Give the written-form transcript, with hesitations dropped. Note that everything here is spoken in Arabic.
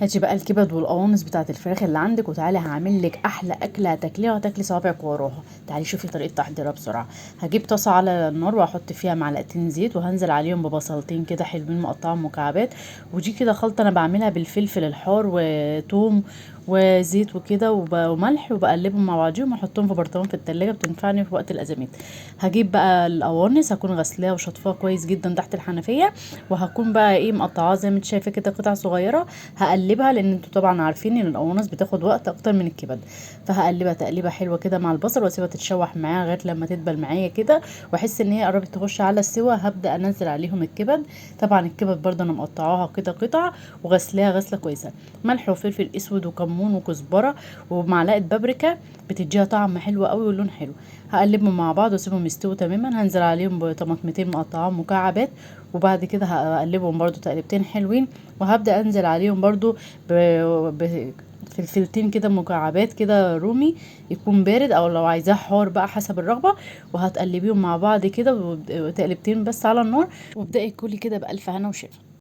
هاتي بقى الكبد والقوانص بتاعه الفراخ اللي عندك وتعالي هعمل لك احلى اكله هتاكليها وهتاكلي صوابعك وراها. تعالي شوفي طريقه تحضيرها بسرعه. هجيب طاسه على النار واحط فيها معلقتين زيت وهنزل عليهم ببصلتين كده حلوين مقطعهم مكعبات. ودي كده خلطه انا بعملها بالفلفل الحار وتوم وزيت وكده وملح وبقلبهم مع بعضهم واحطهم في برطمان في التلاجة بتنفعني في وقت الازمات. هجيب بقى القوانص هكون غسلاها وشطفاها كويس جدا تحت الحنفيه. وهكون بقى ايه مقطعاها زي ما انت شايفه كده قطع صغيره. هقلبها لان انتوا طبعا عارفين ان القوانص بتاخد وقت اكتر من الكبد. فهقلبها تقليبه حلوه كده مع البصل واسيبها تتشوح معايا لغايه لما تدبل معايا كده. واحس ان هي قربت تخش على السوا هبدا انزل عليهم الكبد. طبعا الكبد برضه انا مقطعاها كده قطع وغسلاها غسله كويسه. ملح وفلفل اسود وكمون وكزبره ومعلقه بابريكا بتديها طعم حلو قوي ولون حلو. هقلبهم مع بعض واسيبهم يستووا تماما. هنزل عليهم بطماطمتين مقطعاهم مكعبات. وبعد كده هقلبهم برضو تقلبتين حلوين. وهبدأ انزل عليهم برضو ب... فلفلتين كده مكعبات كده رومي. يكون بارد او لو عايزاه حار بقى حسب الرغبة. وهتقلبيهم مع بعض كده وتقلبتين بس على النار. وابدأي كلي كده بألف هنا وشفا.